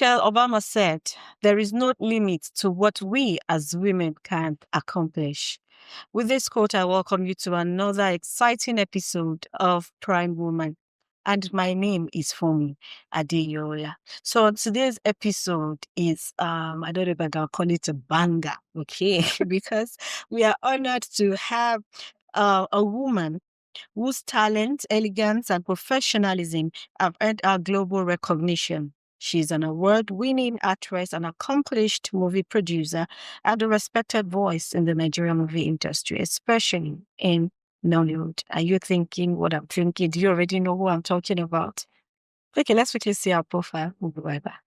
Michelle Obama said, there is no limit to what we as women can accomplish. With this quote, I welcome you to another exciting episode of Prime Woman. And my name is Fumi Adeyola. So today's episode is, I don't know if I can call it a banger, okay? Because we are honored to have a woman whose talent, elegance, and professionalism have earned her global recognition. She's an award-winning actress, an accomplished movie producer, and a respected voice in the Nigerian movie industry, especially in Nollywood. Are you thinking what I'm thinking? Do you already know who I'm talking about? Okay, let's quickly see our profile. We'll be right back.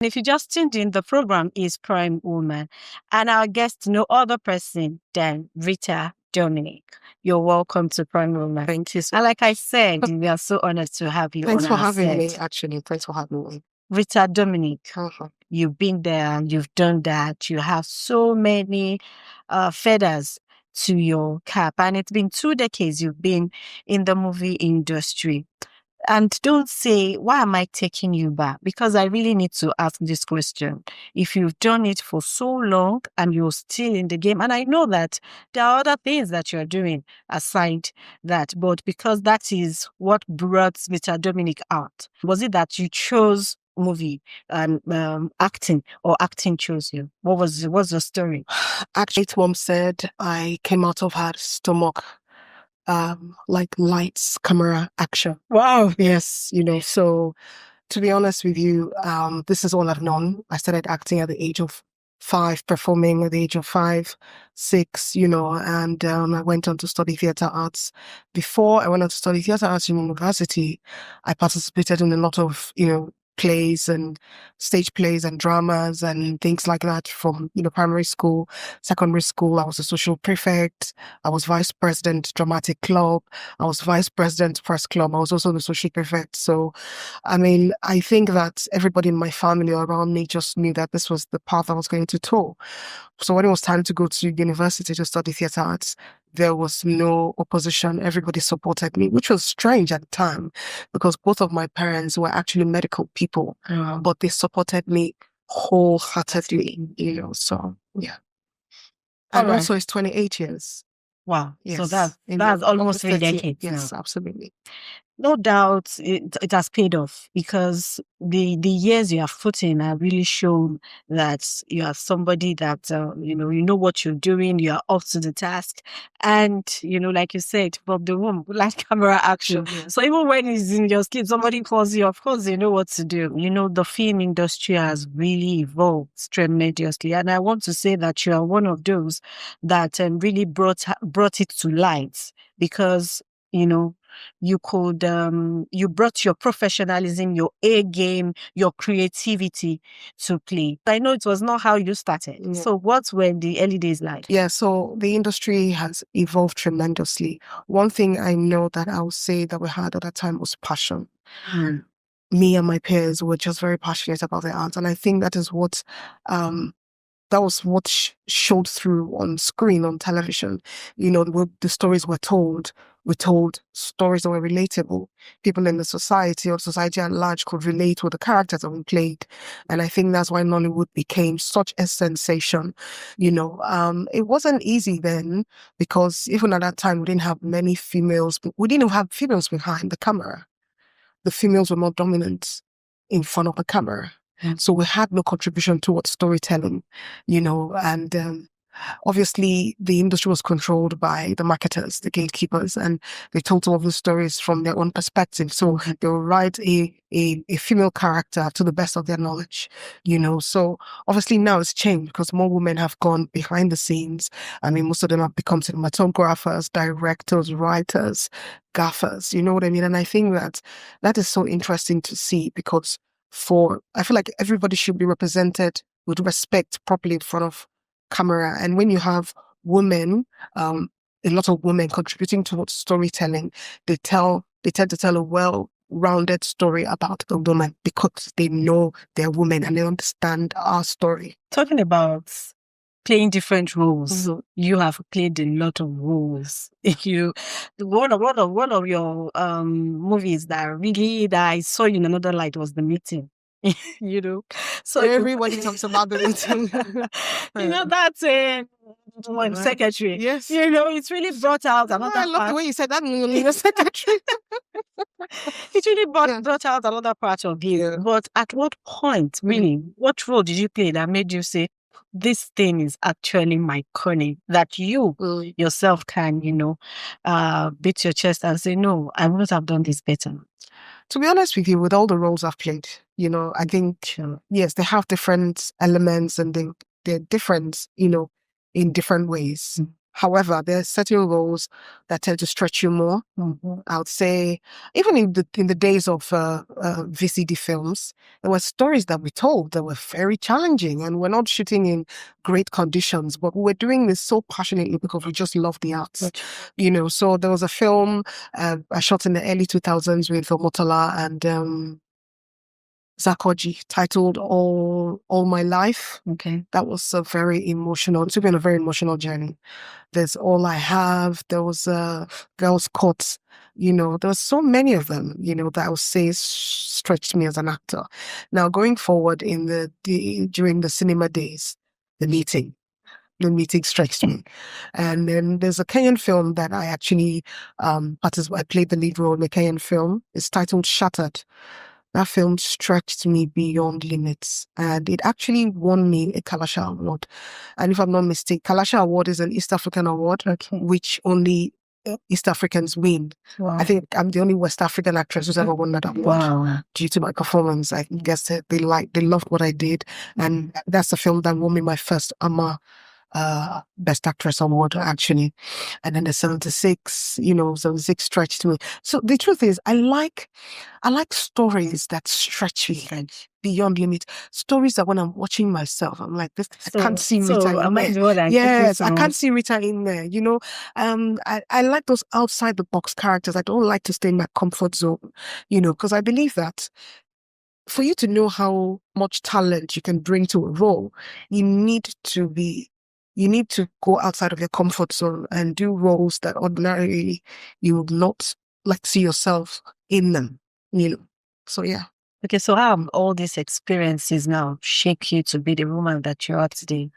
If you just tuned in, the program is Prime Woman, and our guest, no other person than Rita Dominic. You're welcome to Prime Woman. Thank you. And like I said, we are so honored to have you. Thanks on for our having me, set. actually. Thanks for having me. Rita Dominic, you've been there and you've done that. You have so many feathers to your cap, and it's been 2 decades you've been in the movie industry. And don't say, why am I taking you back? Because I really need to ask this question. If you've done it for so long and you're still in the game, and I know that there are other things that you're doing aside that, but because that is what brought Mr. Dominic out, was it that you chose movie and acting, or acting chose you? What's the story? Actually, mom said I came out of her stomach, like lights, camera, action. Wow. Yes, so to be honest with you, this is all I've known. I started acting at the age of 5, performing at the age of 5, 6, and I went on to study theatre arts. Before I went on to study theatre arts in university, I participated in a lot of, plays and stage plays and dramas and things like that from, primary school, secondary school. I was a social prefect. I was vice president, dramatic club. I was vice president, press club. I was also the social prefect. So, I think that everybody in my family around me just knew that this was the path I was going to tour. So when it was time to go to university to study theatre arts, there was no opposition. Everybody supported me, which was strange at the time because both of my parents were actually medical people, but they supported me wholeheartedly, so yeah. And also it's 28 years. Wow. Yes. So that's almost 3 decades. Yes, absolutely. No doubt it has paid off because the years you have put in have really shown that you are somebody that, you know what you're doing, you are up to the task. And, like you said, Bob the Room, like camera action. Yeah. So even when it's in your sleep, somebody calls you, of course, you know what to do. The film industry has really evolved tremendously. And I want to say that you are one of those that really brought it to light because, you could you brought your professionalism, your A game, your creativity to play. I know it was not how you started. Yeah. So what were the early days like? Yeah, so the industry has evolved tremendously. One thing I know that I would say that we had at that time was passion. Me and my peers were just very passionate about the art, and I think that is what showed through on screen, on television. The stories were told. We told stories that were relatable. People in the society or society at large could relate with the characters that we played. And I think that's why Nollywood became such a sensation. It wasn't easy then because even at that time, we didn't have many females. We didn't have females behind the camera. The females were more dominant in front of the camera. So we had no contribution towards storytelling, and obviously the industry was controlled by the marketers, the gatekeepers, and they told some of the stories from their own perspective. So they will write a female character to the best of their knowledge, So obviously now it's changed because more women have gone behind the scenes. I mean, most of them have become cinematographers, directors, writers, gaffers, you know what I mean? And I think that is so interesting to see because I feel like everybody should be represented with respect properly in front of camera. And when you have women, a lot of women contributing towards storytelling, they tend to tell a well-rounded story about the woman because they know they're women and they understand our story. Talking about playing different roles, you have played a lot of roles. One of your movies that I saw you in another light was The Meeting. So everybody talks about The Meeting. That's one secretary. Yes, it's really brought out another. I love the way you said that. The secretary. It really brought out another part of you. Yeah. But at what point, really, what role did you play that made you say, this thing is actually my calling, that you yourself can, beat your chest and say, no, I wouldn't have done this better? To be honest with you, with all the roles I've played, I think, yes, they have different elements and they're different, in different ways. However, there are certain roles that tend to stretch you more. I would say, even in the days of VCD films, there were stories that we told that were very challenging, and we're not shooting in great conditions, but we were doing this so passionately because we just loved the arts. So there was a film I shot in the early 2000s with Omotola and Zakoji titled All My Life. Okay. That was a very emotional, it's been a very emotional journey. There's All I Have. There was Girls Caught. There were so many of them, that I would say stretched me as an actor. Now, going forward during the cinema days, The Meeting stretched me. And then there's a Kenyan film that I actually I played the lead role in a Kenyan film. It's titled Shattered. That film stretched me beyond limits, and it actually won me a Kalasha Award. And if I'm not mistaken, Kalasha Award is an East African award, which only East Africans win. Wow. I think I'm the only West African actress who's ever won that award due to my performance. I guess they loved what I did, and that's the film that won me my first AMA Best Actress Award, actually. And then the 76 stretched me. So the truth is, I like stories that stretch me beyond limit. Stories that when I'm watching myself, I'm like, I can't see Rita in there. Yes, I can't see Rita in there. I like those outside the box characters. I don't like to stay in my comfort zone, because I believe that for you to know how much talent you can bring to a role, you need to go outside of your comfort zone and do roles that ordinarily you would not like to see yourself in them, So, yeah. Okay, so how have all these experiences now shape you to be the woman that you are today?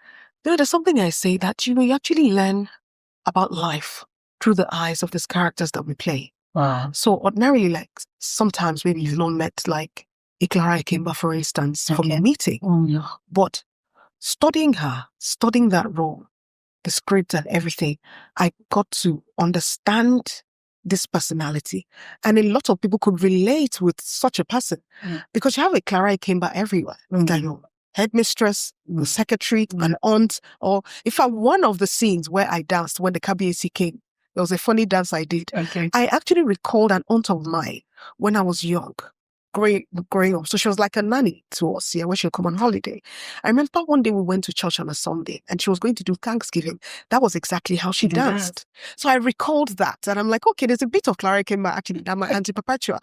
There's something I say that, you actually learn about life through the eyes of these characters that we play. Wow. So ordinarily, like, sometimes maybe you've not met, like, Iklara Ikemba, for instance, from The Meeting. But studying that role, the script and everything, I got to understand this personality. And a lot of people could relate with such a person because you have a Clara Ikemba everywhere. Headmistress, the secretary, an aunt, or in fact, one of the scenes where I danced when the KBAC came, there was a funny dance I did. Okay. I actually recalled an aunt of mine when I was young. Growing up. So she was like a nanny to us when she would come on holiday. I remember one day we went to church on a Sunday and she was going to do Thanksgiving. That was exactly how she danced. So I recalled that and I'm like, okay, there's a bit of Clara Kimba actually, that my Auntie Perpetua,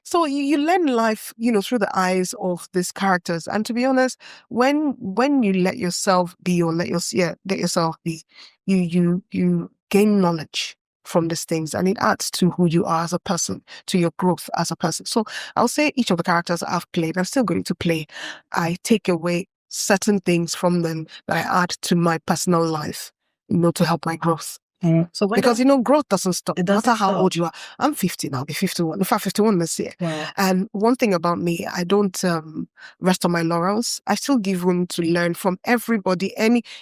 so you learn life, through the eyes of these characters. And to be honest, when you let yourself be or let yourself be, you gain knowledge from these things, and it adds to who you are as a person, to your growth as a person. So I'll say each of the characters I've played, I'm still going to play, I take away certain things from them that I add to my personal life, to help my growth. So because growth doesn't stop. It No doesn't matter how stop. old you are. I'm 50 now. I'll be 51. In fact, 51 this year. Wow. And one thing about me, I don't rest on my laurels. I still give room to learn from everybody.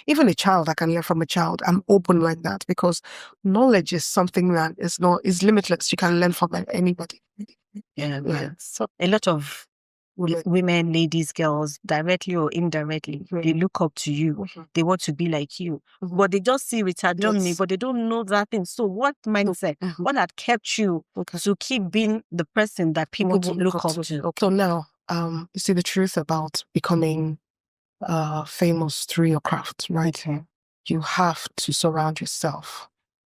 Even a child, I can learn from a child. I'm open like that because knowledge is something that is limitless. You can learn from anybody. Yeah. So a lot of women, ladies, girls, directly or indirectly, they look up to you. They want to be like you. But they just see Rita Dominic, but they don't know that thing. So what mindset, what had kept you to keep being the person that people would look up to? So now, you see the truth about becoming famous through your craft, right? You have to surround yourself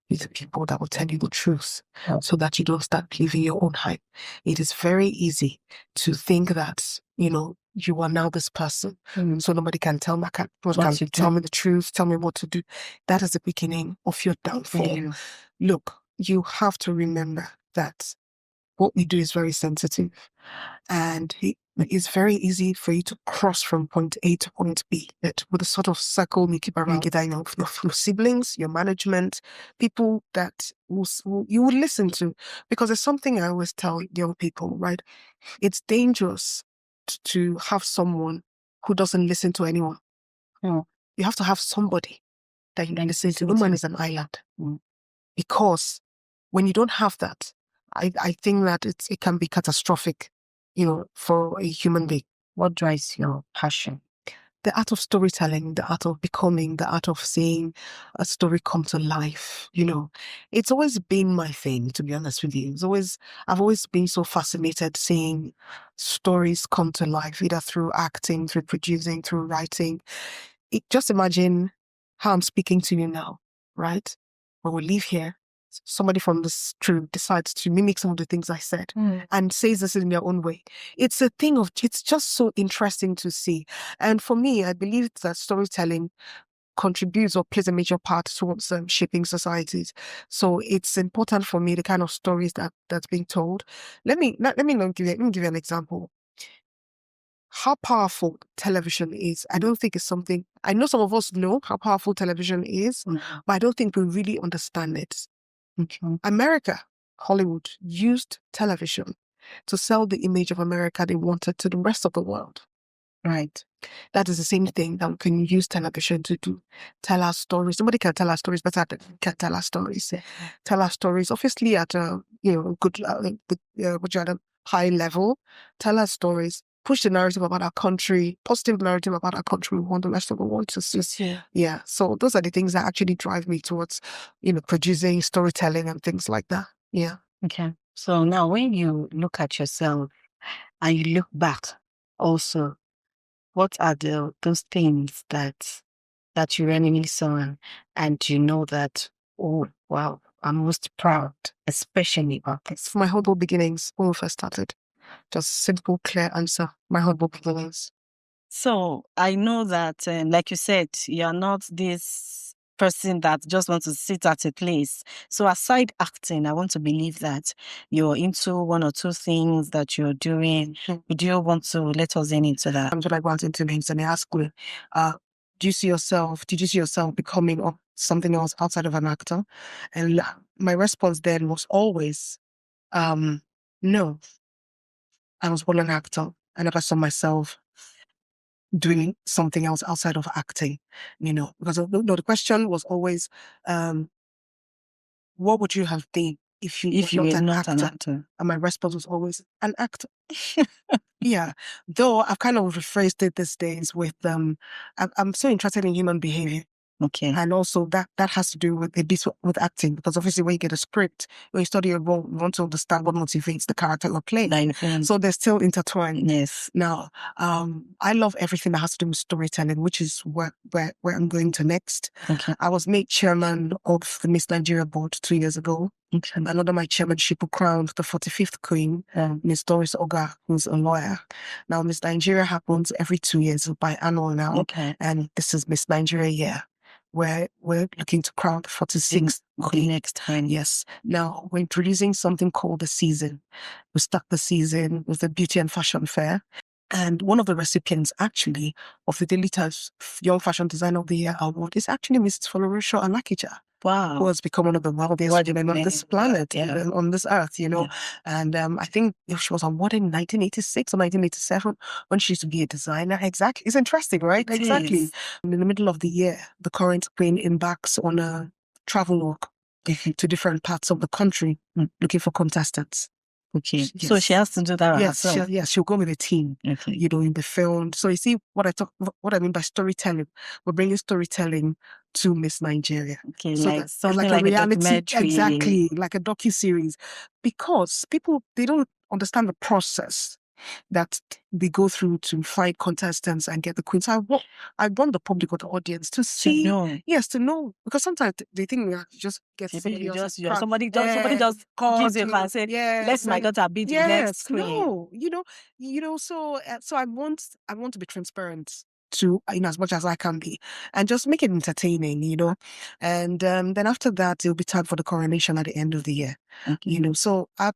with people that will tell you the truth so that you don't start believing your own hype. It is very easy to think that, you are now this person. So nobody can tell me the truth, tell me what to do. That is the beginning of your downfall. Look, you have to remember that what we do is very sensitive. And it's very easy for you to cross from point A to point B with a sort of circle you keep around your siblings, your management, people that you would listen to. Because there's something I always tell young people, right? It's dangerous to have someone who doesn't listen to anyone. You have to have somebody that you listen to. No man is an island. Because when you don't have that, I think that it can be catastrophic, for a human being. What drives your passion? The art of storytelling, the art of becoming, the art of seeing a story come to life. It's always been my thing, to be honest with you. I've always been so fascinated seeing stories come to life, either through acting, through producing, through writing. Just imagine how I'm speaking to you now, right? When we leave here, somebody from the street decides to mimic some of the things I said and says this in their own way. It's just so interesting to see. And for me, I believe that storytelling contributes or plays a major part towards shaping societies. So it's important for me, the kind of stories that's being told. Let me give you an example. How powerful television is, I don't think it's something, I know some of us know how powerful television is, but I don't think we really understand it. America, Hollywood, used television to sell the image of America they wanted to the rest of the world. Right. That is the same thing that we can use television to do. Tell our stories. Nobody can tell our stories better than we can tell our stories. Tell our stories, obviously at a good, high level. Tell our stories. Push the narrative about our country, positive narrative about our country. We want the rest of the world to see. Yeah. So those are the things that actually drive me towards, producing, storytelling and things like that. Yeah. Okay. So now when you look at yourself and you look back also, what are those things that you reminisce on and you know that, oh, wow, I'm most proud, especially about this? My humble beginnings when we first started. Just simple, clear answer. My humble beginnings. So I know that, like you said, you're not this person that just wants to sit at a place. So aside acting, I want to believe that you're into one or two things that you're doing. Would you want to let us in into that? I'm just like wanting to names and they ask me, did you see yourself becoming something else outside of an actor? And my response then was always, no. I was born an actor. I never saw myself doing something else outside of acting, because the question was always, what would you have done if you were not an actor? And my response was always, an actor. Yeah. Though I've kind of rephrased it these days with, I'm so interested in human behavior. Okay. And also that has to do with a bit with acting, because obviously when you get a script, when you study a role, you want to understand what motivates the character you're playing. So they're still intertwined. Yes. Now, I love everything that has to do with storytelling, which is where I'm going to next. Okay. I was made chairman of the Miss Nigeria board 2 years ago. Okay. And under my chairmanship, we crowned the 45th queen, Miss Doris Oga, who's a lawyer. Now, Miss Nigeria happens every 2 years, biannual now. Okay. And this is Miss Nigeria year, where we're looking to crown the 46th queen next time. Yes. Now, we're introducing something called the season. We start the season with the Beauty and Fashion Fair. And one of the recipients, actually, of the Daily Times Young Fashion Designer of the Year award is actually Mrs. Folorusho Alakija. Wow. who has become one of the wealthiest women on this planet, on this earth, And I think she was awarded in 1986 or 1987 when she used to be a designer. Exactly. It's interesting, right? Exactly. In the middle of the year, the current queen embarks on a travel walk to different parts of the country looking for contestants. Okay. Yes. So she has to do that herself. Yes, she'll go with a team. Okay. In the film. So you see what I mean by storytelling. We're bringing storytelling to Miss Nigeria. Okay, so like something like a reality, exactly, like a docuseries, because people, they don't understand the process that they go through to find contestants and get the queen. So I want the public or the audience to see, to know, because sometimes they think we just get somebody just gives you and say, let my daughter be the next queen. No, so I want to be transparent to as much as I can be, and just make it entertaining, and then after that it'll be time for the coronation at the end of the year. Okay. So I've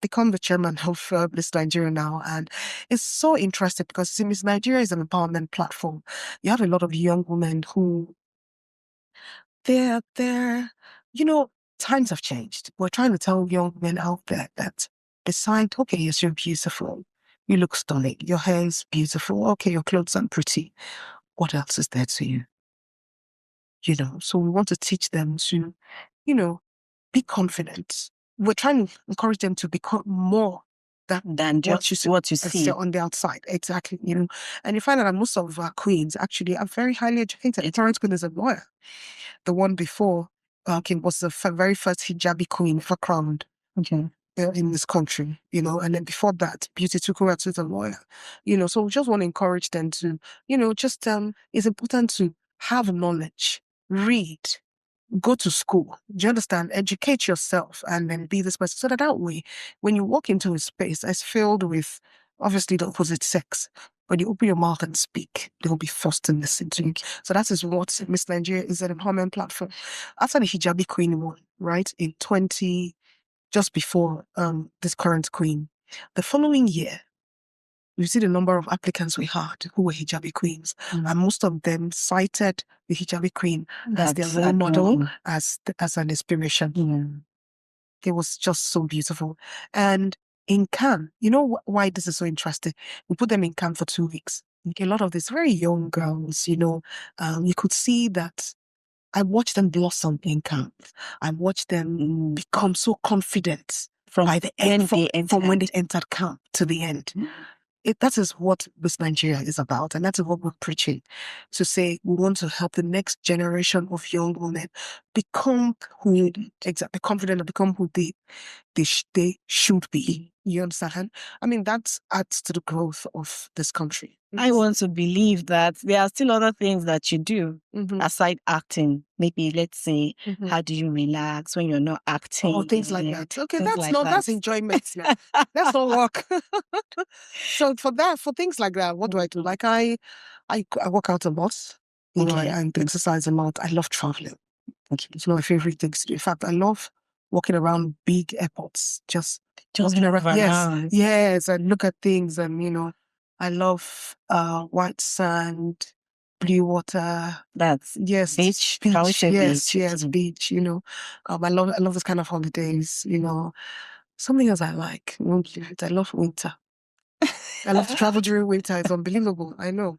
become the chairman of Miss Nigeria now, and it's so interesting because Miss Nigeria is an empowerment platform. You have a lot of young women who they're times have changed. We're trying to tell young women out there that besides, okay, yes, you're beautiful, you look stunning, your hair is beautiful, okay, your clothes are pretty, what else is there to you? So we want to teach them to, be confident. We're trying to encourage them to become more than just what you see on the outside. Exactly. And you find that most of our queens actually are very highly educated. The current queen is a lawyer. The one before was the very first hijabi queen for crowned. Okay. In this country, and then before that, Beauty Tukurat is a lawyer, so we just want to encourage them to, it's important to have knowledge, read, go to school, do you understand? Educate yourself and then be this person. So that way, when you walk into a space that's filled with obviously the opposite sex, when you open your mouth and speak, they will be forced to listen to you. So that is what Miss Nigeria is, an empowerment platform. After the hijabi queen won, right, just before this current queen, the following year, you see the number of applicants we had who were hijabi queens, and most of them cited the hijabi queen as their role model, as an inspiration. It was just so beautiful. And in Cannes, why this is so interesting? We put them in Cannes for 2 weeks. A lot of these very young girls, you could see that I watched them blossom in camp. I watched them become so confident from when they entered camp to the end. That is what Miss Nigeria is about, and that is what we're preaching. To say we want to help the next generation of young women become be confident and become who they should be. You understand? I mean, that adds to the growth of this country. I want to believe that there are still other things that you do aside acting. Maybe, let's say, how do you relax when you're not acting? Oh, things like that. Okay, that's enjoyment. That's not work. So for things like that, what do I do? Like I work out a lot. I exercise a lot. I love traveling. It's one of my favorite things to do. In fact, I love walking around big airports. Just walking around. Yes, and look at things, and I love white sand, blue water. That's beach. Yes, beach. I love this kind of holidays. Something else I like. I love winter. I love to travel during winter. It's unbelievable. I know.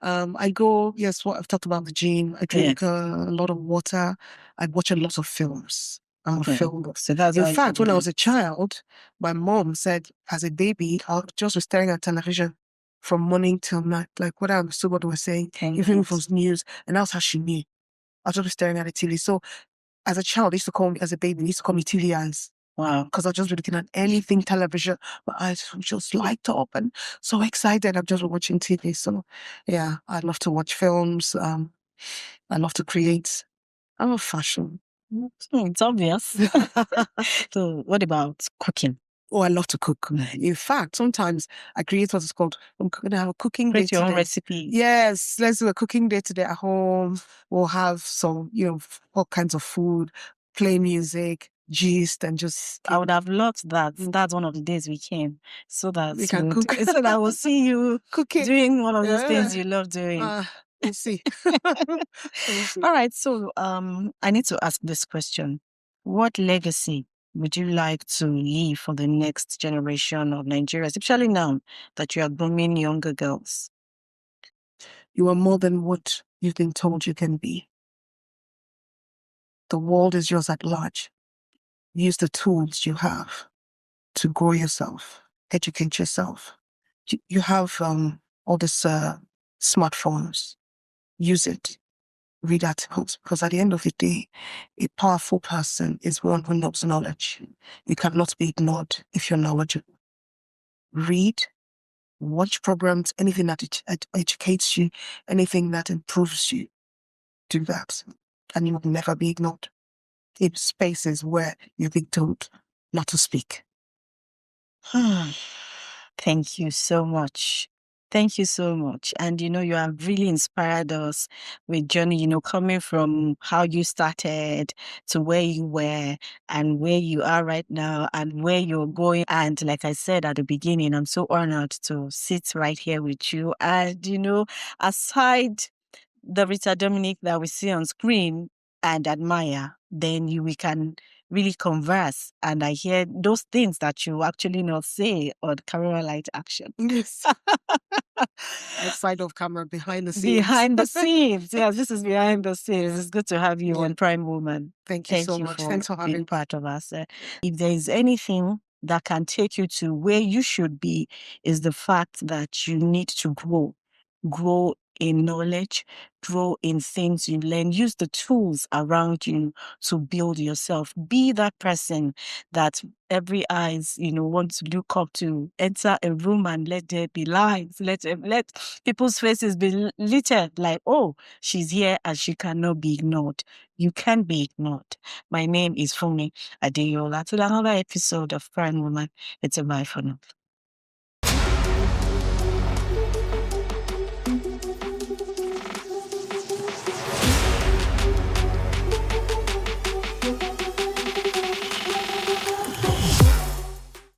I go, what I've talked about the gym. I drink a lot of water. I watch a lot of films. I'm a film buff. So that's in fact, when I was a child, my mom said, as a baby, I just was staring at television from morning till night. Like what I understood what they were saying, even if it was news, and that's how she knew. I was just staring at the TV. So as a child, they used to call me, as a baby, they used to call me TV eyes. Wow. Because I'll just be looking at anything television. My eyes just light up and so excited. I'm just watching TV. So yeah, I love to watch films. I love to create. I love fashion. It's obvious. So what about cooking? Oh, I love to cook. In fact, sometimes I create what is called, I'm going to have a cooking day today. Create your own recipe. Yes, let's do a cooking day today at home. We'll have some, all kinds of food, play music, gist, and just... I would have loved that. That's one of the days we came, so that we can cook. So that I will see you cooking, doing one of those things you love doing. We'll see. We'll see. All right. So I need to ask this question. What legacy would you like to leave for the next generation of Nigerians, especially now that you are grooming younger girls? You are more than what you've been told you can be. The world is yours at large. Use the tools you have to grow yourself, educate yourself. You have all these smartphones. Use it. Read articles, because at the end of the day, a powerful person is one who knows knowledge. You cannot be ignored if you're knowledgeable. Read, watch programs, anything that educates you, anything that improves you. Do that, and you will never be ignored. In spaces where you've been told not to speak. Thank you so much. Thank you so much. And, you have really inspired us with Johnny, coming from how you started to where you were and where you are right now and where you're going. And like I said at the beginning, I'm so honored to sit right here with you. And, aside the Rita Dominic that we see on screen and admire, then we can really converse. And I hear those things that you actually not say on camera light action. Yes. Outside of camera, behind the scenes. Behind the scenes. Yes, this is behind the scenes. It's good to have you on Prime Woman. Thank you so much. Thanks for having being part of us. If there is anything that can take you to where you should be, is the fact that you need to grow in knowledge, grow in things you learn, use the tools around you to build yourself. Be that person that every eyes, want to look up to. Enter a room and let there be lights. Let people's faces be lit like, oh, she's here and she cannot be ignored. You can be ignored. My name is Fumi Adeyola. Till another episode of Prime Woman. It's a bye for now.